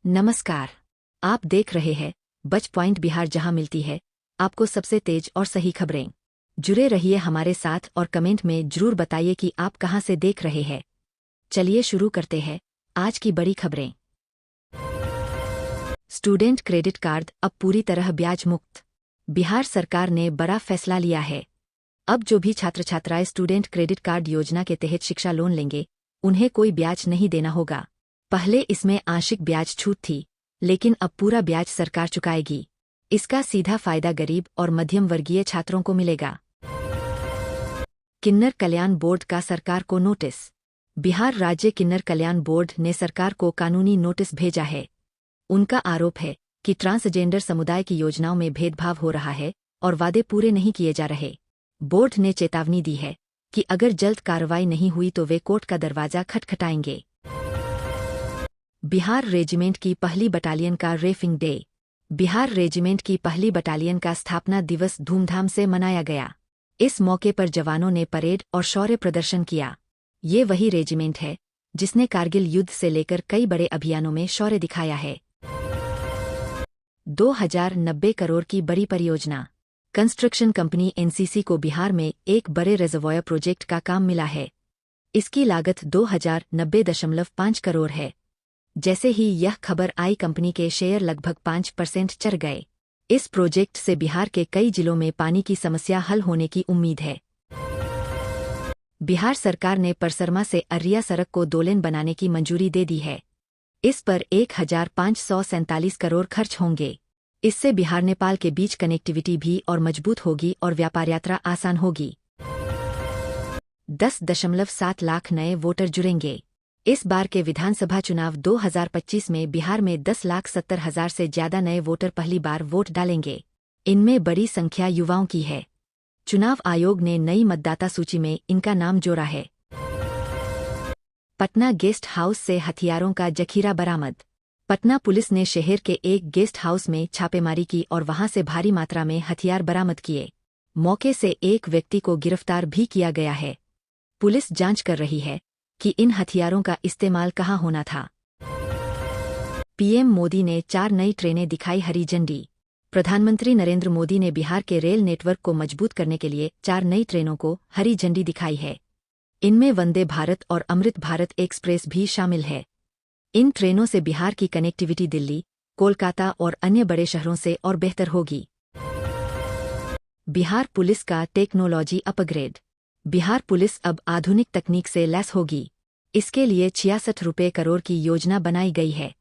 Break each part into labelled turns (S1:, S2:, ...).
S1: नमस्कार। आप देख रहे हैं बच पॉइंट बिहार, जहां मिलती है आपको सबसे तेज और सही खबरें। जुड़े रहिए हमारे साथ और कमेंट में जरूर बताइए कि आप कहां से देख रहे हैं। चलिए शुरू करते हैं आज की बड़ी खबरें। स्टूडेंट क्रेडिट कार्ड अब पूरी तरह ब्याज मुक्त। बिहार सरकार ने बड़ा फैसला लिया है। अब जो भी छात्र छात्राएं स्टूडेंट क्रेडिट कार्ड योजना के तहत शिक्षा लोन लेंगे, उन्हें कोई ब्याज नहीं देना होगा। पहले इसमें आंशिक ब्याज छूट थी, लेकिन अब पूरा ब्याज सरकार चुकाएगी। इसका सीधा फायदा गरीब और मध्यम वर्गीय छात्रों को मिलेगा। किन्नर कल्याण बोर्ड का सरकार को नोटिस। बिहार राज्य किन्नर कल्याण बोर्ड ने सरकार को कानूनी नोटिस भेजा है। उनका आरोप है कि ट्रांसजेंडर समुदाय की योजनाओं में भेदभाव हो रहा है और वादे पूरे नहीं किए जा रहे। बोर्ड ने चेतावनी दी है कि अगर जल्द कार्रवाई नहीं हुई तो वे कोर्ट का दरवाजा खटखटाएंगे। बिहार रेजिमेंट की पहली बटालियन का रेफिंग डे। बिहार रेजिमेंट की पहली बटालियन का स्थापना दिवस धूमधाम से मनाया गया। इस मौके पर जवानों ने परेड और शौर्य प्रदर्शन किया। ये वही रेजिमेंट है जिसने कारगिल युद्ध से लेकर कई बड़े अभियानों में शौर्य दिखाया है। 2090 करोड़ की बड़ी परियोजना। कंस्ट्रक्शन कंपनी एनसीसी को बिहार में एक बड़े रिजर्वॉयर प्रोजेक्ट का काम मिला है। इसकी लागत 2090.5 करोड़ है। जैसे ही यह खबर आई, कंपनी के शेयर लगभग 5% चढ़ गए। इस प्रोजेक्ट से बिहार के कई जिलों में पानी की समस्या हल होने की उम्मीद है। बिहार सरकार ने परसरमा से अरिया सड़क को 2 लेन बनाने की मंजूरी दे दी है। इस पर 1547 करोड़ खर्च होंगे। इससे बिहार नेपाल के बीच कनेक्टिविटी भी और मजबूत होगी और व्यापार यात्रा आसान होगी। 10.7 लाख नए वोटर जुड़ेंगे। इस बार के विधानसभा चुनाव 2025 में बिहार में 10,70,000 से ज्यादा नए वोटर पहली बार वोट डालेंगे। इनमें बड़ी संख्या युवाओं की है। चुनाव आयोग ने नई मतदाता सूची में इनका नाम जोड़ा है। पटना गेस्ट हाउस से हथियारों का जखीरा बरामद। पटना पुलिस ने शहर के एक गेस्ट हाउस में छापेमारी की और वहां से भारी मात्रा में हथियार बरामद किए। मौके से एक व्यक्ति को गिरफ्तार भी किया गया है। पुलिस जांच कर रही है कि इन हथियारों का इस्तेमाल कहां होना था। पीएम मोदी ने 4 नई ट्रेनें दिखाई हरी झंडी। प्रधानमंत्री नरेंद्र मोदी ने बिहार के रेल नेटवर्क को मजबूत करने के लिए 4 नई ट्रेनों को हरी झंडी दिखाई है। इनमें वंदे भारत और अमृत भारत एक्सप्रेस भी शामिल है। इन ट्रेनों से बिहार की कनेक्टिविटी दिल्ली, कोलकाता और अन्य बड़े शहरों से और बेहतर होगी। बिहार पुलिस का टेक्नोलॉजी अपग्रेड। बिहार पुलिस अब आधुनिक तकनीक से लैस होगी। इसके लिए 66 करोड़ की योजना बनाई गई है।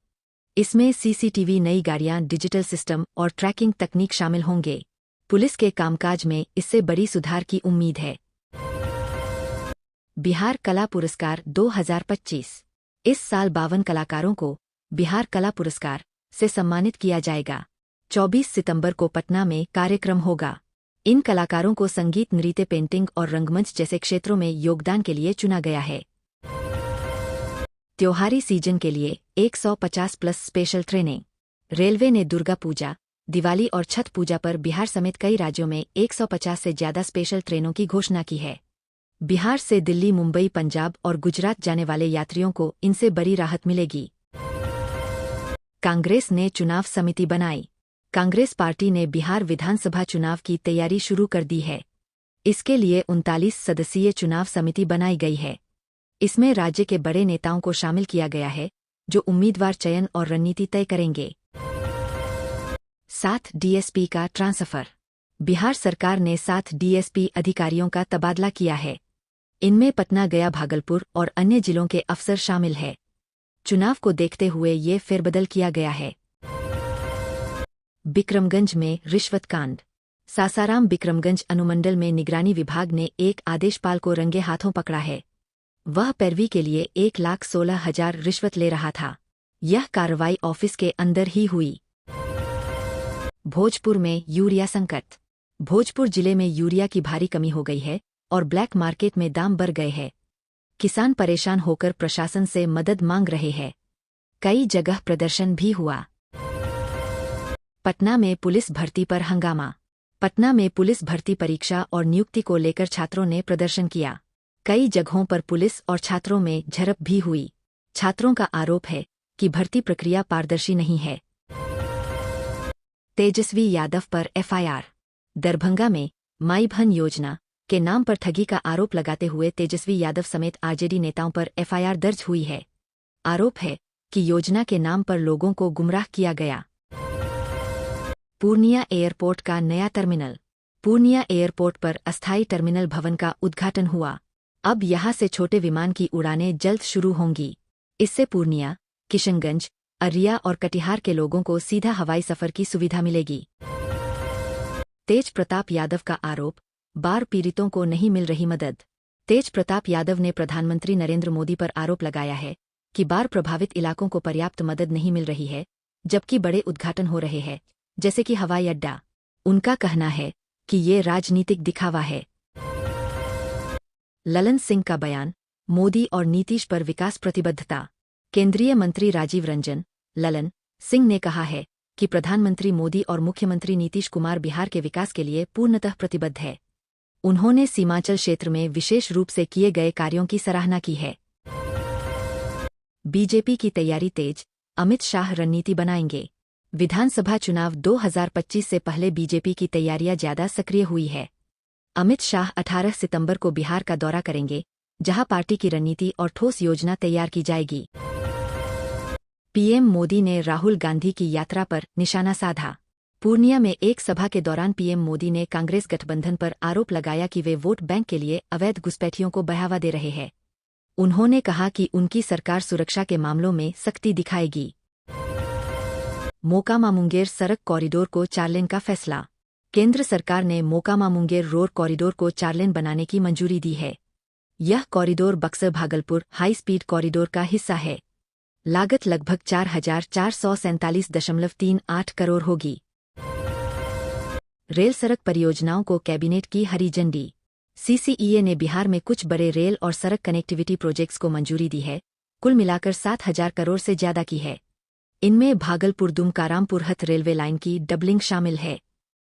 S1: इसमें सीसीटीवी, नई गाड़ियां, डिजिटल सिस्टम और ट्रैकिंग तकनीक शामिल होंगे। पुलिस के कामकाज में इससे बड़ी सुधार की उम्मीद है। बिहार कला पुरस्कार 2025। इस साल 52 कलाकारों को बिहार कला पुरस्कार से सम्मानित किया जाएगा। 24 सितंबर को पटना में कार्यक्रम होगा। इन कलाकारों को संगीत, नृत्य, पेंटिंग और रंगमंच जैसे क्षेत्रों में योगदान के लिए चुना गया है। त्योहारी सीजन के लिए 150+ स्पेशल ट्रेनें। रेलवे ने दुर्गा पूजा, दिवाली और छठ पूजा पर बिहार समेत कई राज्यों में 150 से ज्यादा स्पेशल ट्रेनों की घोषणा की है। बिहार से दिल्ली, मुंबई, पंजाब और गुजरात जाने वाले यात्रियों को इनसे बड़ी राहत मिलेगी। कांग्रेस ने चुनाव समिति बनाई। कांग्रेस पार्टी ने बिहार विधानसभा चुनाव की तैयारी शुरू कर दी है। इसके लिए 39 सदस्यीय चुनाव समिति बनाई गई है। इसमें राज्य के बड़े नेताओं को शामिल किया गया है, जो उम्मीदवार चयन और रणनीति तय करेंगे। 7 डीएसपी का ट्रांसफर। बिहार सरकार ने 7 डीएसपी अधिकारियों का तबादला किया है। इनमें पटना, गया, भागलपुर और अन्य जिलों के अफसर शामिल है। चुनाव को देखते हुए ये फेरबदल किया गया है। बिक्रमगंज में रिश्वत कांड। सासाराम बिक्रमगंज अनुमंडल में निगरानी विभाग ने एक आदेशपाल को रंगे हाथों पकड़ा है। वह पैरवी के लिए 1,16,000 रिश्वत ले रहा था। यह कार्रवाई ऑफिस के अंदर ही हुई। भोजपुर में यूरिया संकट। भोजपुर जिले में यूरिया की भारी कमी हो गई है और ब्लैक मार्केट में दाम बढ़ गए हैं। किसान परेशान होकर प्रशासन से मदद मांग रहे हैं। कई जगह प्रदर्शन भी हुआ। पटना में पुलिस भर्ती पर हंगामा। पटना में पुलिस भर्ती परीक्षा और नियुक्ति को लेकर छात्रों ने प्रदर्शन किया। कई जगहों पर पुलिस और छात्रों में झड़प भी हुई। छात्रों का आरोप है कि भर्ती प्रक्रिया पारदर्शी नहीं है। तेजस्वी यादव पर एफआईआर। दरभंगा में माई बहन योजना के नाम पर ठगी का आरोप लगाते हुए तेजस्वी यादव समेत आरजेडी नेताओं पर एफआईआर दर्ज हुई है। आरोप है कि योजना के नाम पर लोगों को गुमराह किया गया। पूर्णिया एयरपोर्ट का नया टर्मिनल। पूर्णिया एयरपोर्ट पर अस्थायी टर्मिनल भवन का उद्घाटन हुआ। अब यहां से छोटे विमान की उड़ानें जल्द शुरू होंगी। इससे पूर्णिया, किशनगंज, अरिया और कटिहार के लोगों को सीधा हवाई सफर की सुविधा मिलेगी। तेज प्रताप यादव का आरोप, बाढ़ पीड़ितों को नहीं मिल रही मदद। तेज प्रताप यादव ने प्रधानमंत्री नरेंद्र मोदी पर आरोप लगाया है कि बाढ़ प्रभावित इलाकों को पर्याप्त मदद नहीं मिल रही है, जबकि बड़े उद्घाटन हो रहे हैं, जैसे कि हवाई अड्डा। उनका कहना है कि ये राजनीतिक दिखावा है। ललन सिंह का बयान, मोदी और नीतीश पर विकास प्रतिबद्धता। केंद्रीय मंत्री राजीव रंजन ललन सिंह ने कहा है कि प्रधानमंत्री मोदी और मुख्यमंत्री नीतीश कुमार बिहार के विकास के लिए पूर्णतः प्रतिबद्ध है। उन्होंने सीमांचल क्षेत्र में विशेष रूप से किए गए कार्यों की सराहना की है। बीजेपी की तैयारी तेज, अमित शाह रणनीति बनाएंगे। विधानसभा चुनाव 2025 से पहले बीजेपी की तैयारियां ज्यादा सक्रिय हुई है। अमित शाह 18 सितंबर को बिहार का दौरा करेंगे, जहां पार्टी की रणनीति और ठोस योजना तैयार की जाएगी। पीएम मोदी ने राहुल गांधी की यात्रा पर निशाना साधा। पूर्णिया में एक सभा के दौरान पीएम मोदी ने कांग्रेस गठबंधन पर आरोप लगाया कि वे वोट बैंक के लिए अवैध घुसपैठियों को बढ़ावा दे रहे हैं। उन्होंने कहा कि उनकी सरकार सुरक्षा के मामलों में सख्ती दिखाएगी। मोकामा मुंगेर सड़क कॉरिडोर को 4 लेन का फैसला। केंद्र सरकार ने मोकामा मुंगेर रोड कॉरिडोर को 4 लेन बनाने की मंजूरी दी है। यह corridor Buxar Bhagalpur high speed corridor का हिस्सा है। लागत लगभग 4,447.38 करोड़ होगी। रेल सड़क परियोजनाओं को कैबिनेट की हरी झंडी। सीसीईए ने बिहार में कुछ बड़े रेल और सड़क कनेक्टिविटी प्रोजेक्ट्स को मंजूरी दी है। कुल मिलाकर 7,000 करोड़ से ज्यादा की है। इनमें भागलपुर दुमका रामपुरहट रेलवे लाइन की डबलिंग शामिल है।